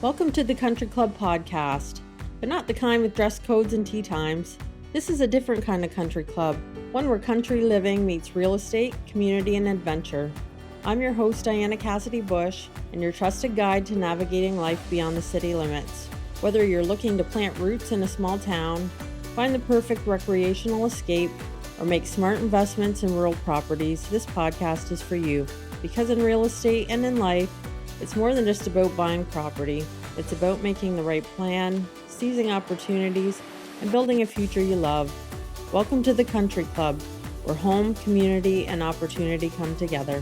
Welcome to the Country Club podcast, but not the kind with dress codes and tea times. This is a different kind of country club, one where country living meets real estate, community, and adventure. I'm your host, Diana Cassidy-Bush, and your trusted guide to navigating life beyond the city limits. Whether you're looking to plant roots in a small town, find the perfect recreational escape, or make smart investments in rural properties, this podcast is for you. Because in real estate and in life, it's more than just about buying property. It's about making the right plan, seizing opportunities, and building a future you love. Welcome to the Country Club, where home, community, and opportunity come together.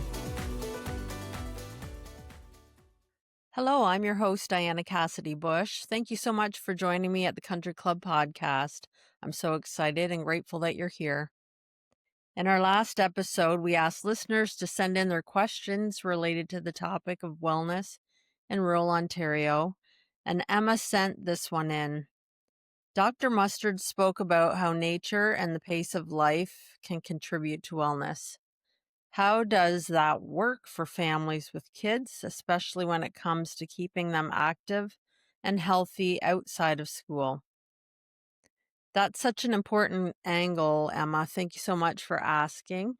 Hello, I'm your host, Diana Cassidy-Bush. Thank you so much for joining me at the Country Club podcast. I'm so excited and grateful that you're here. In our last episode, we asked listeners to send in their questions related to the topic of wellness in rural Ontario, and Emma sent this one in. Dr. Mustard spoke about how nature and the pace of life can contribute to wellness. How does that work for families with kids, especially when it comes to keeping them active and healthy outside of school? That's such an important angle, Emma. Thank you so much for asking.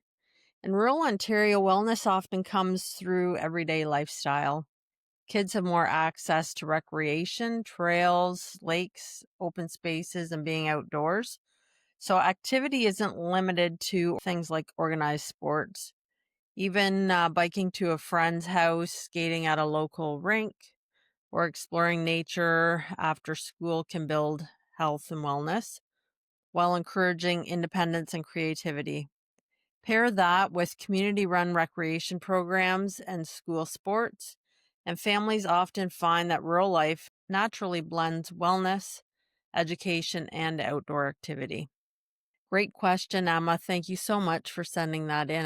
In rural Ontario, wellness often comes through everyday lifestyle. Kids have more access to recreation, trails, lakes, open spaces, and being outdoors. So activity isn't limited to things like organized sports. Even biking to a friend's house, skating at a local rink, or exploring nature after school can build health and wellness, while encouraging independence and creativity. Pair that with community-run recreation programs and school sports, and families often find that rural life naturally blends wellness, education, and outdoor activity. Great question, Emma. Thank you so much for sending that in.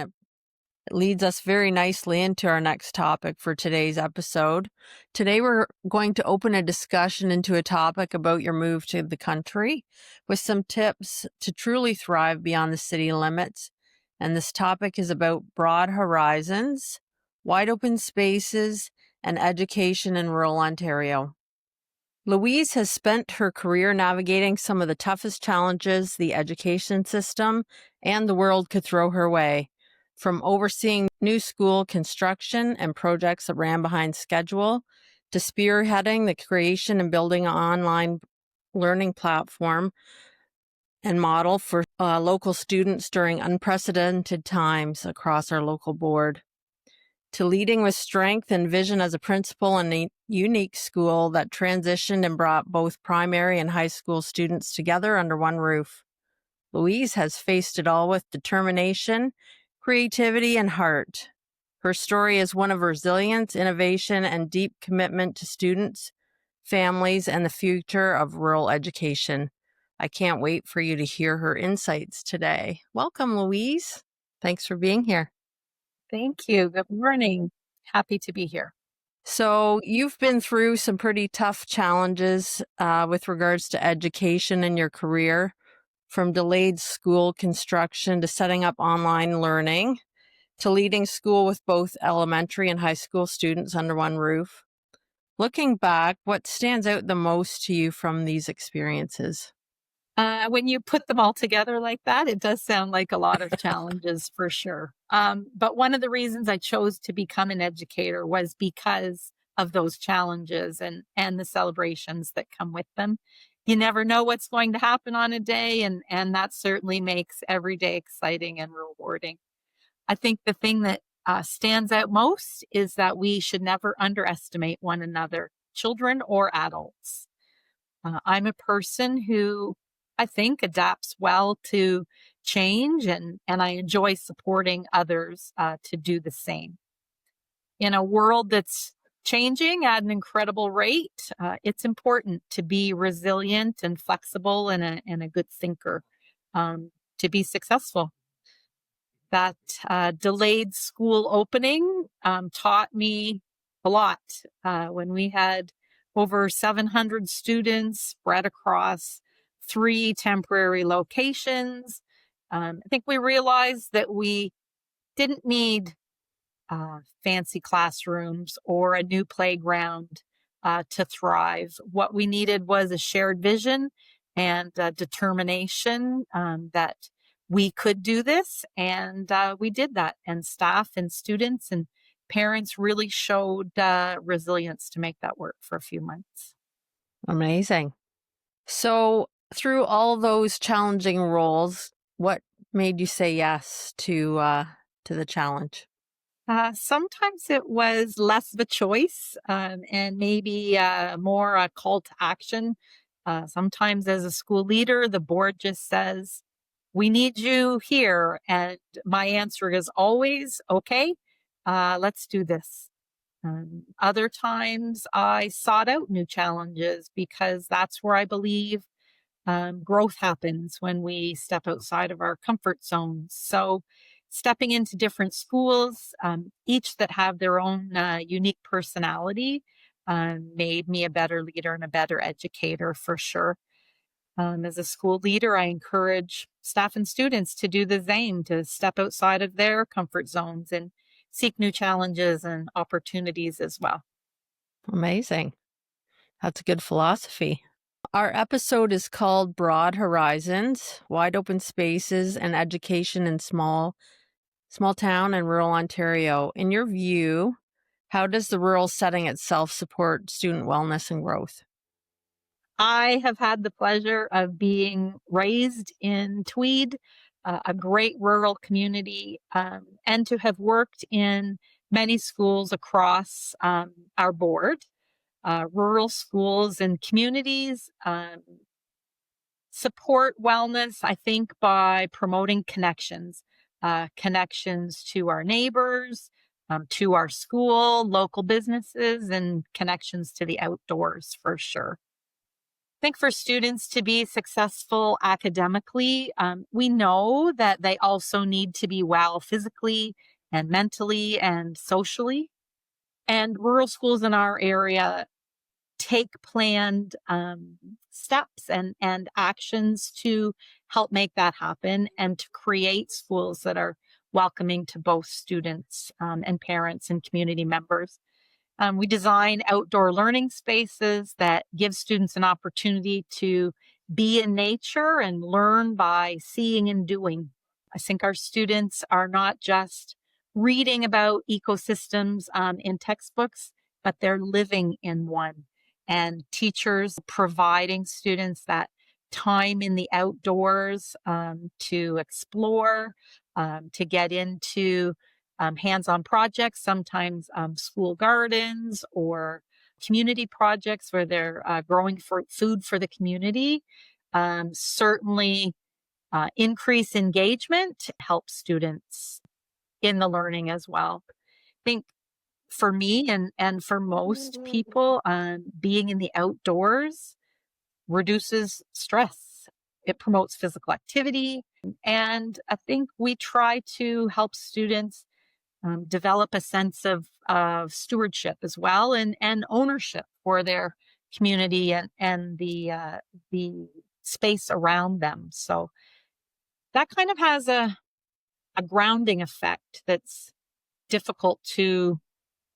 It leads us very nicely into our next topic for today's episode. Today, we're going to open a discussion into a topic about your move to the country with some tips to truly thrive beyond the city limits. And this topic is about broad horizons, wide open spaces, and education in rural Ontario. Louise has spent her career navigating some of the toughest challenges the education system and the world could throw her way. From overseeing new school construction and projects that ran behind schedule, to spearheading the creation and building an online learning platform and model for local students during unprecedented times across our local board, to leading with strength and vision as a principal in a unique school that transitioned and brought both primary and high school students together under one roof. Louise has faced it all with determination, creativity, and heart. Her story is one of resilience, innovation, and deep commitment to students, families, and the future of rural education. I can't wait for you to hear her insights today. Welcome, Louise. Thanks for being here. Thank you. Good morning. Happy to be here. So you've been through some pretty tough challenges with regards to education in your career, from delayed school construction to setting up online learning, to leading school with both elementary and high school students under one roof. Looking back, what stands out the most to you from these experiences? When you put them all together like that, it does sound like a lot of challenges for sure. But one of the reasons I chose to become an educator was because of those challenges and the celebrations that come with them. You never know what's going to happen on a day, and that certainly makes every day exciting and rewarding. I think the thing that stands out most is that we should never underestimate one another, children or adults. I'm a person who I think adapts well to change, and I enjoy supporting others to do the same. In a world that's changing at an incredible rate, it's important to be resilient and flexible and a good thinker to be successful. That delayed school opening taught me a lot. When we had over 700 students spread across 3 temporary locations, I think we realized that we didn't need fancy classrooms or a new playground. to thrive. What we needed was a shared vision and determination that we could do this. And we did that. And staff and students and parents really showed resilience to make that work for a few months. Amazing. So, through all those challenging roles, what made you say yes to the challenge? Sometimes it was less of a choice and maybe more a call to action. Sometimes, as a school leader, the board just says, "We need you here." And my answer is always, "Okay, let's do this." Other times, I sought out new challenges because that's where I believe growth happens when we step outside of our comfort zones. So, stepping into different schools, each that have their own unique personality, made me a better leader and a better educator for sure. As a school leader, I encourage staff and students to do the same, to step outside of their comfort zones and seek new challenges and opportunities as well. Amazing. That's a good philosophy. Our episode is called Broad Horizons, Wide Open Spaces and Education in Small Town and Rural Ontario. In your view, how does the rural setting itself support student wellness and growth? I have had the pleasure of being raised in Tweed, a great rural community, and to have worked in many schools across our board. Rural schools and communities support wellness, I think, by promoting connections, connections to our neighbors, to our school, local businesses, and connections to the outdoors for sure. I think for students to be successful academically, we know that they also need to be well physically and mentally and socially. And rural schools in our area take planned steps and actions to help make that happen and to create schools that are welcoming to both students and parents and community members. We design outdoor learning spaces that give students an opportunity to be in nature and learn by seeing and doing. I think our students are not just reading about ecosystems in textbooks, but they're living in one. And teachers providing students that time in the outdoors to explore, to get into hands-on projects, sometimes school gardens or community projects where they're growing for food for the community. Certainly increase engagement, help students in the learning as well. I think for me and for most people, being in the outdoors reduces stress. It promotes physical activity. And I think we try to help students develop a sense of stewardship as well and ownership for their community and the space around them. So that kind of has a grounding effect that's difficult to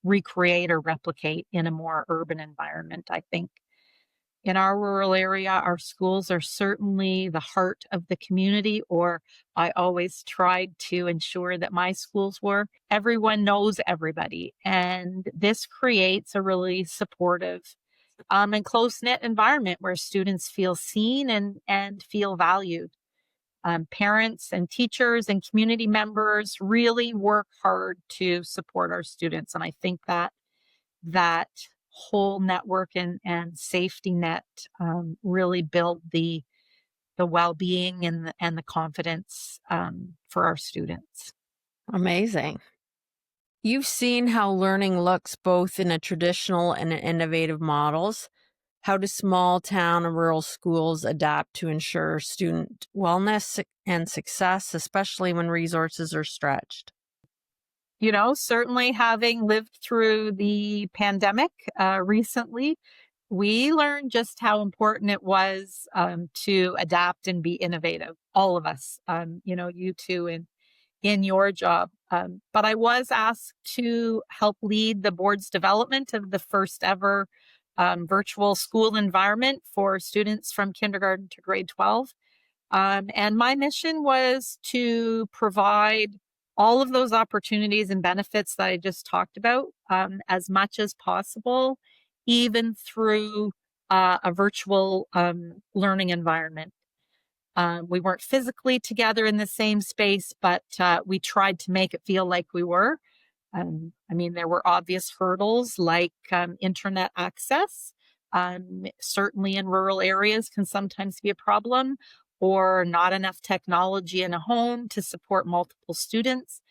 recreate or replicate in a more urban environment, I think. In our rural area, our schools are certainly the heart of the community, or I always tried to ensure that my schools were. Everyone knows everybody, and this creates a really supportive and close knit environment where students feel seen and feel valued. Parents and teachers and community members really work hard to support our students, and I think that whole network and safety net really build the well-being and the confidence for our students. Amazing. You've seen how learning looks both in a traditional and in innovative models. How do small town and rural schools adapt to ensure student wellness and success, especially when resources are stretched? You know, certainly having lived through the pandemic recently, we learned just how important it was to adapt and be innovative. All of us, you too, in your job. But I was asked to help lead the board's development of the first ever virtual school environment for students from kindergarten to grade 12. And my mission was to provide all of those opportunities and benefits that I just talked about, as much as possible, even through a virtual learning environment. We weren't physically together in the same space, but we tried to make it feel like we were. I mean, there were obvious hurdles like internet access. Certainly in rural areas can sometimes be a problem, or not enough technology in a home to support multiple students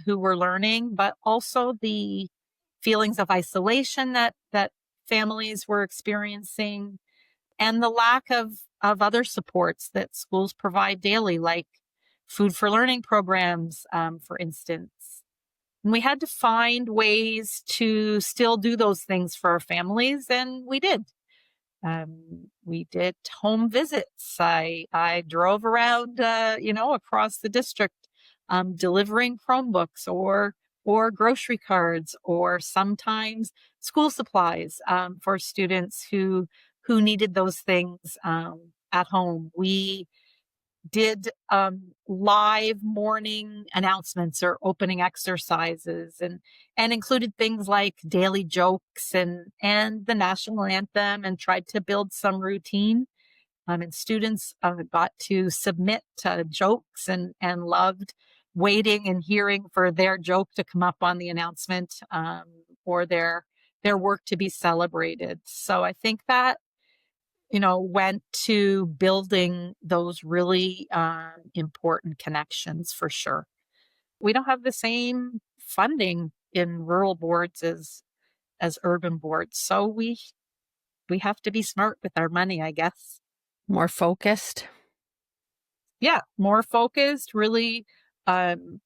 who were learning, but also the feelings of isolation that families were experiencing, and the lack of other supports that schools provide daily, like food for learning programs, for instance. And we had to find ways to still do those things for our families, and we did. We did home visits. I drove around, across the district, delivering Chromebooks or grocery cards, or sometimes school supplies for students who needed those things at home. We did live morning announcements or opening exercises, and included things like daily jokes and the national anthem, and tried to build some routine. And students got to submit jokes, and loved waiting and hearing for their joke to come up on the announcement, or their work to be celebrated. So I think that went to building those really important connections for sure. We don't have the same funding in rural boards as urban boards, so we have to be smart with our money, I guess. More focused. Yeah, more focused, really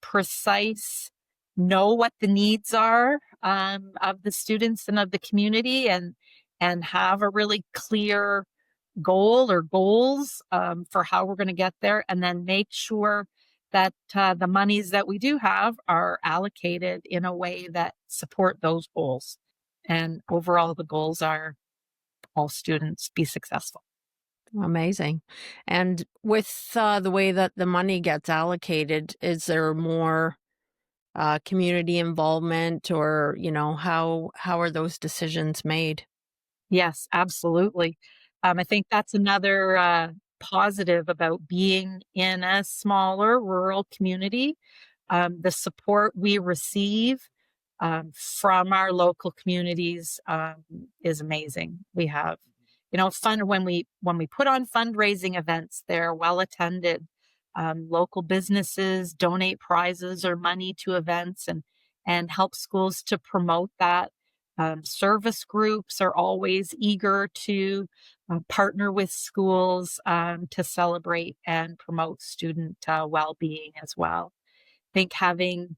precise, know what the needs are of the students and of the community, and have a really clear goal or goals for how we're going to get there, and then make sure that the monies that we do have are allocated in a way that support those goals. And overall, the goals are all students be successful. Amazing. And with the way that the money gets allocated, is there more community involvement, or how are those decisions made? Yes, absolutely. I think that's another positive about being in a smaller rural community. The support we receive from our local communities is amazing. We have, fun when we put on fundraising events. They're well attended. Local businesses donate prizes or money to events, and help schools to promote that. Service groups are always eager to partner with schools to celebrate and promote student well-being as well. I think having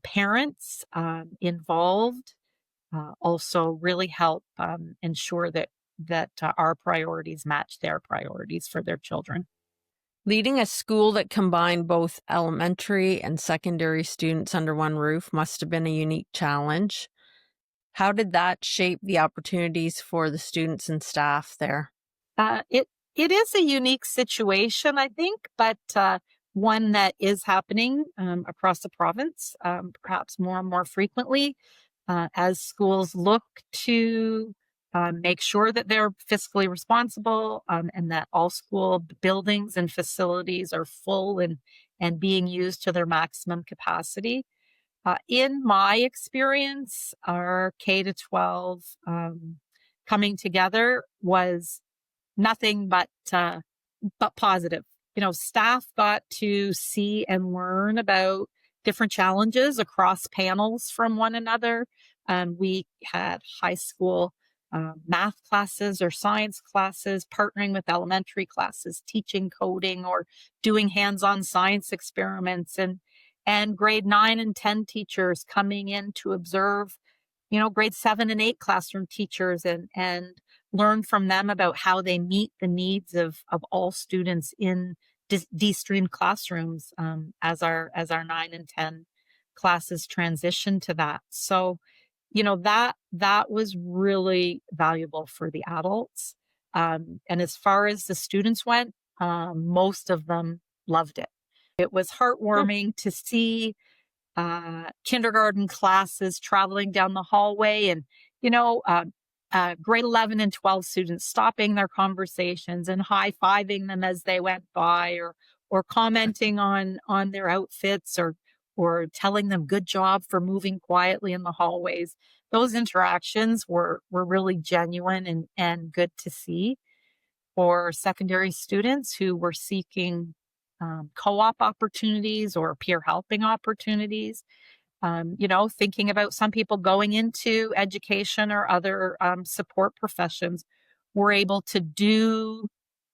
parents involved also really help ensure that our priorities match their priorities for their children. Leading a school that combined both elementary and secondary students under one roof must have been a unique challenge. How did that shape the opportunities for the students and staff there? It is a unique situation, I think, but one that is happening across the province, perhaps more and more frequently, as schools look to make sure that they're fiscally responsible, and that all school buildings and facilities are full and being used to their maximum capacity. In my experience, our K to 12 coming together was nothing but positive. Staff got to see and learn about different challenges across panels from one another. We had high school math classes or science classes, partnering with elementary classes, teaching coding or doing hands-on science experiments, and grade 9 and 10 teachers coming in to observe, grade 7 and 8 classroom teachers, and learn from them about how they meet the needs of all students in de-streamed classrooms, as our 9 and 10 classes transition to that. So that was really valuable for the adults. And as far as the students went, most of them loved it. It was Hmm. heartwarming to see kindergarten classes traveling down the hallway, and you know uh, grade 11 and 12 students stopping their conversations and high-fiving them as they went by, or commenting on their outfits, or telling them good job for moving quietly in the hallways. Those interactions were really genuine and good to see. For secondary students who were seeking co-op opportunities or peer helping opportunities, thinking about some people going into education or other support professions, were able to do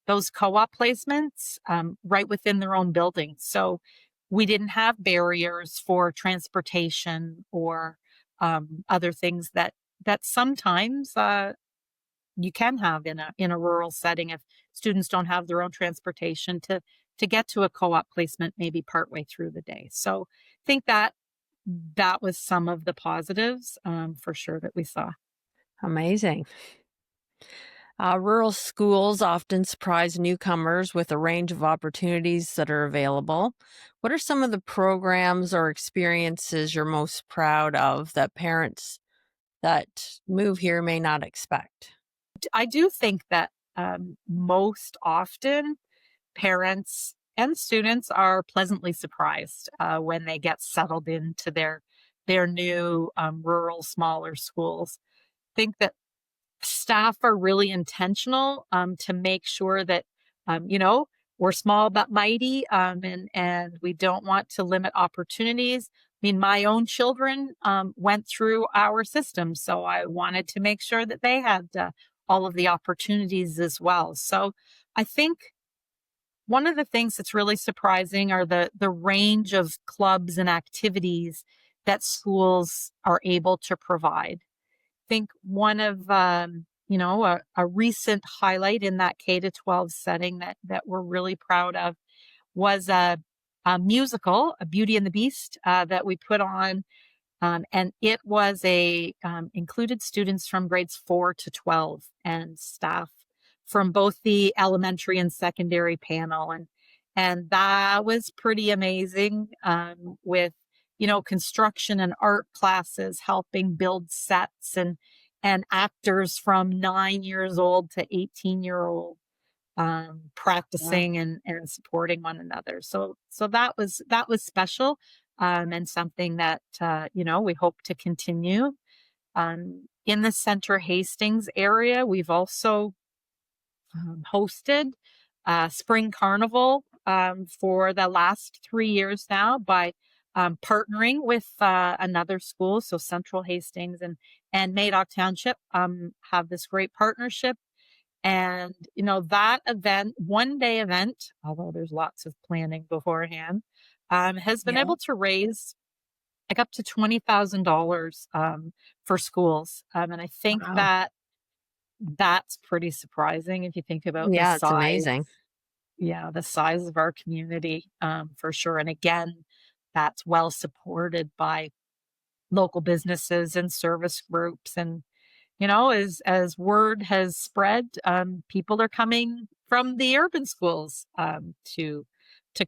those co-op placements right within their own building. So we didn't have barriers for transportation or other things that sometimes you can have in a rural setting if students don't have their own transportation to get to a co-op placement maybe partway through the day. So I think that was some of the positives, for sure, that we saw. Amazing. Rural schools often surprise newcomers with a range of opportunities that are available. What are some of the programs or experiences you're most proud of that parents that move here may not expect? I do think that most often parents and students are pleasantly surprised when they get settled into their new rural, smaller schools. Think that staff are really intentional to make sure that we're small but mighty, and we don't want to limit opportunities. I mean, my own children went through our system, so I wanted to make sure that they had all of the opportunities as well. So I think one of the things that's really surprising are the range of clubs and activities that schools are able to provide. Think one of a recent highlight in that K to 12 setting that we're really proud of was a musical, A Beauty and the Beast, that we put on, and it was a included students from grades 4 to 12 and staff from both the elementary and secondary panel, and that was pretty amazing, with construction and art classes helping build sets, and actors from 9 years old to 18-year-old Wow. practicing and supporting one another. So that was special, and something that we hope to continue. In the Center Hastings area, we've also hosted Spring Carnival for the last 3 years now by partnering with another school. So Central Hastings and Madoc Township have this great partnership. And, that event, 1 day event, although there's lots of planning beforehand, has been Yeah. able to raise like up to $20,000 for schools. And I think Wow. that's pretty surprising if you think about the Yeah, it's amazing. size. Yeah, the size of our community, for sure. And again, that's well supported by local businesses and service groups. And as word has spread, people are coming from the urban schools to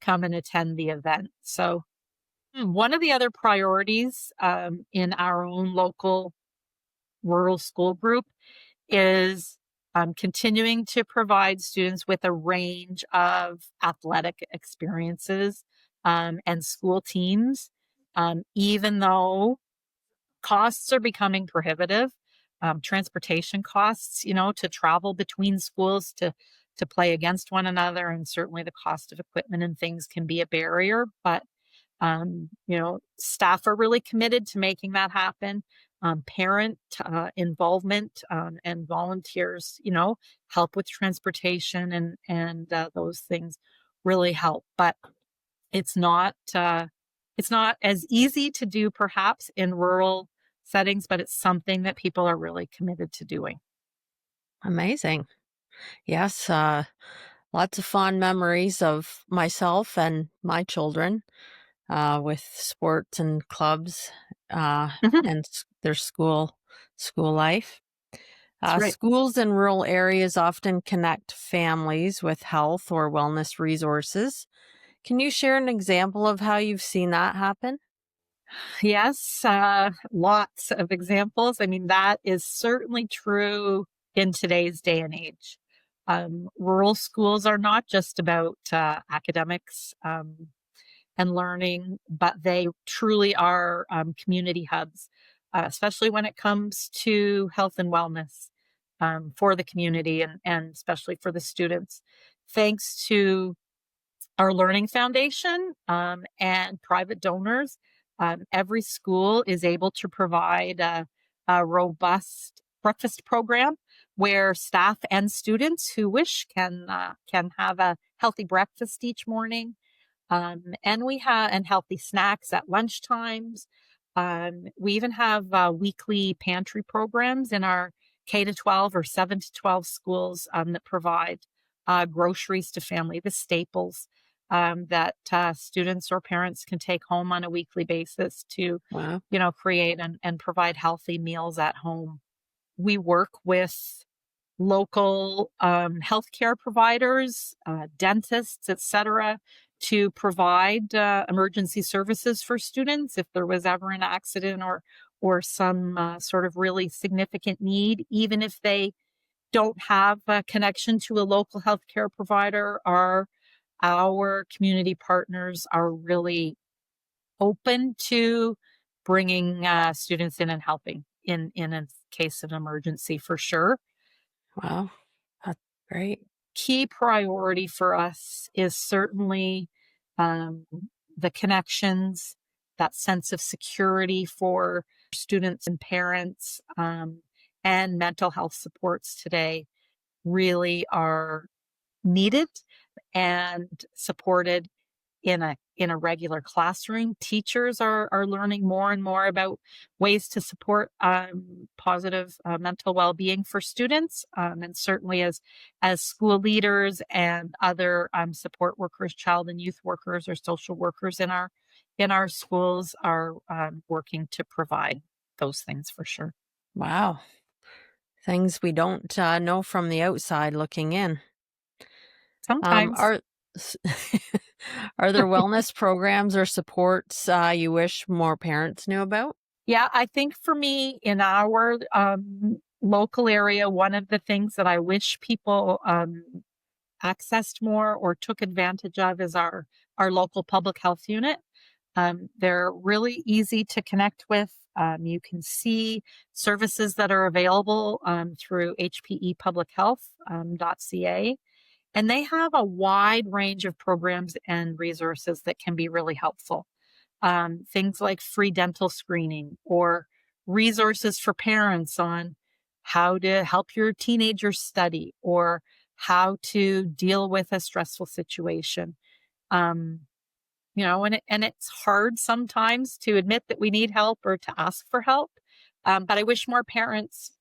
come and attend the event. So one of the other priorities in our own local rural school group is continuing to provide students with a range of athletic experiences and school teams, even though costs are becoming prohibitive. Transportation costs, to travel between schools to play against one another, and certainly the cost of equipment and things can be a barrier. But staff are really committed to making that happen. Parent involvement and volunteers, help with transportation, and those things really help. But it's not it's not as easy to do perhaps in rural settings, but it's something that people are really committed to doing. Amazing. Yes, lots of fond memories of myself and my children with sports and clubs, uh, Mhm. and their school life. That's right. Schools in rural areas often connect families with health or wellness resources. Can you share an example of how you've seen that happen? Yes, lots of examples. I mean, that is certainly true in today's day and age. Rural schools are not just about academics and learning, but they truly are community hubs, especially when it comes to health and wellness for the community and especially for the students. Thanks to our Learning Foundation and private donors, every school is able to provide a robust breakfast program where staff and students who wish can have a healthy breakfast each morning, and we have and healthy snacks at lunch times. We even have weekly pantry programs in our K to 12 or 7 to 12 schools that provide groceries to family, the staples that students or parents can take home on a weekly basis to, Wow. create and provide healthy meals at home. We work with local healthcare providers, dentists, etc., to provide emergency services for students if there was ever an accident or some sort of really significant need, even if they don't have a connection to a local healthcare provider. Our community partners are really open to bringing students in and helping in a case of emergency for sure. Wow. That's great. Key priority for us is certainly um, the connections, that sense of security for students and parents, and mental health supports today really are needed and supported in a regular classroom. Teachers are learning more and more about ways to support positive mental well-being for students, and certainly as school leaders and other support workers, child and youth workers, or social workers in our schools are working to provide those things for sure. Wow. Things we don't know from the outside looking in. Sometimes. Are s- are there wellness programs or supports you wish more parents knew about? Yeah, I think for me in our local area, one of the things that I wish people accessed more or took advantage of is our local public health unit. They're really easy to connect with. You can see services that are available through hpepublichealth.ca. And they have a wide range of programs and resources that can be really helpful. Things like free dental screening or resources for parents on how to help your teenagers study or how to deal with a stressful situation. Um, and it's hard sometimes to admit that we need help or to ask for help. But I wish more parents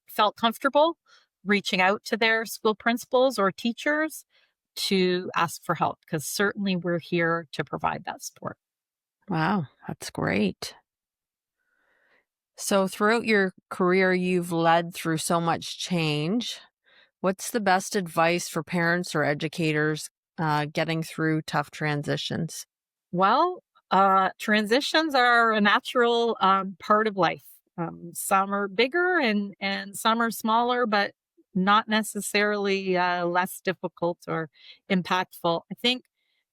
felt comfortable reaching out to their school principals or teachers to ask for help, because certainly we're here to provide that support. Wow, that's great. So, throughout your career, you've led through so much change. What's the best advice for parents or educators getting through tough transitions? Well, transitions are a natural part of life. Some are bigger and some are smaller, but not necessarily less difficult or impactful. I think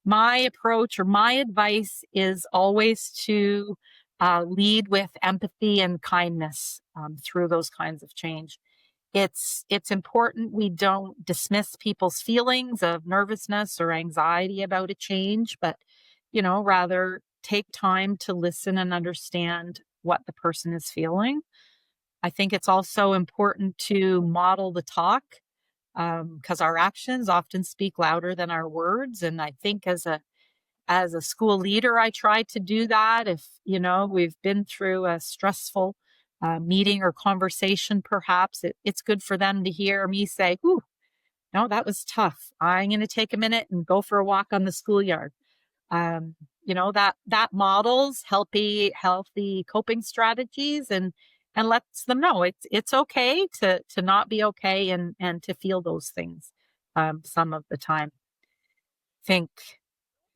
my approach or my advice is always to lead with empathy and kindness through those kinds of change. It's important we don't dismiss people's feelings of nervousness or anxiety about a change, but rather take time to listen and understand what the person is feeling. I think it's also important to model the talk, because our actions often speak louder than our words. And I think as a school leader, I try to do that. If we've been through a stressful meeting or conversation, perhaps it's good for them to hear me say, "Ooh, no, that was tough. I'm going to take a minute and go for a walk on the schoolyard." that models healthy coping strategies, and lets them know it's okay to not be okay, and to feel those things some of the time. Think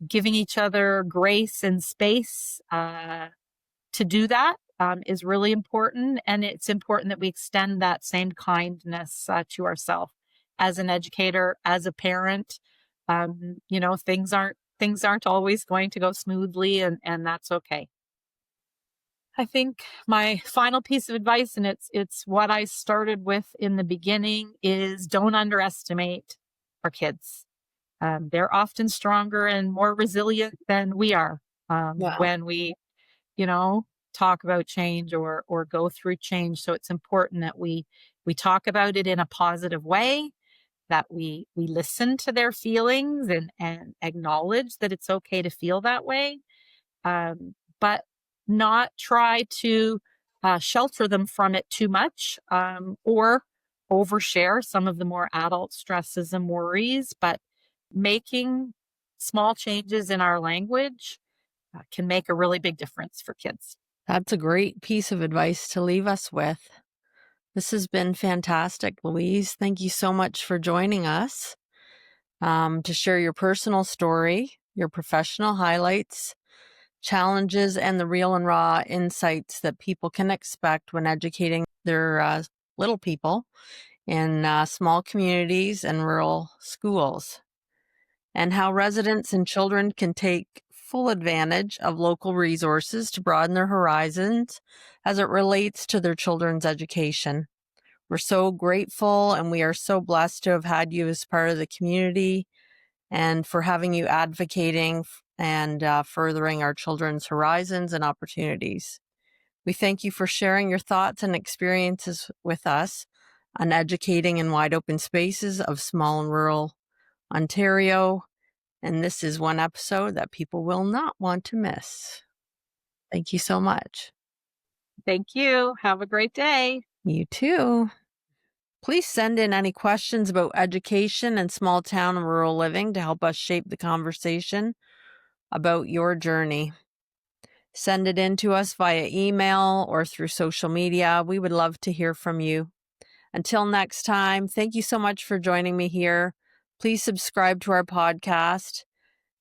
giving each other grace and space to do that is really important. And it's important that we extend that same kindness to ourselves as an educator, as a parent. Things aren't always going to go smoothly, and that's okay. I think my final piece of advice, and it's what I started with in the beginning, is don't underestimate our kids. They're often stronger and more resilient than we are Yeah. when we, you know, talk about change or go through change. So it's important that we talk about it in a positive way, that we listen to their feelings and acknowledge that it's okay to feel that way, but not try to shelter them from it too much, or overshare some of the more adult stresses and worries. But making small changes in our language can make a really big difference for kids. That's a great piece of advice to leave us with. This has been fantastic, Louise. Thank you so much for joining us to share your personal story, your professional highlights, challenges, and the real and raw insights that people can expect when educating their little people in small communities and rural schools, and how residents and children can take full advantage of local resources to broaden their horizons as it relates to their children's education. We're so grateful and we are so blessed to have had you as part of the community and for having you advocating and furthering our children's horizons and opportunities. We thank you for sharing your thoughts and experiences with us on educating in wide open spaces of small and rural Ontario. And this is one episode that people will not want to miss. Thank you so much. Thank you. Have a great day. You too. Please send in any questions about education and small town and rural living to help us shape the conversation about your journey. Send it in to us via email or through social media. We would love to hear from you. Until next time, thank you so much for joining me here. Please subscribe to our podcast,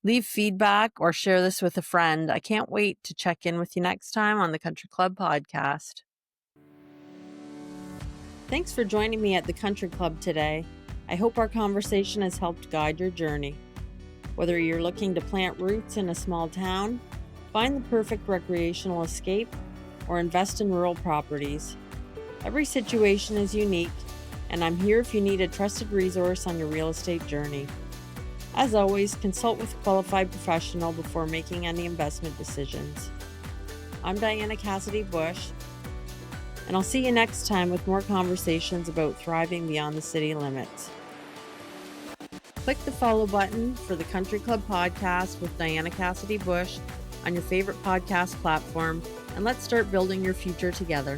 leave feedback, or share this with a friend. I can't wait to check in with you next time on the Country Club podcast. Thanks for joining me at the Country Club today. I hope our conversation has helped guide your journey. Whether you're looking to plant roots in a small town, find the perfect recreational escape, or invest in rural properties, every situation is unique, and I'm here if you need a trusted resource on your real estate journey. As always, consult with a qualified professional before making any investment decisions. I'm Diana Cassidy-Bush, and I'll see you next time with more conversations about thriving beyond the city limits. Click the follow button for the Country Club podcast with Diana Cassidy-Bush on your favorite podcast platform, and let's start building your future together.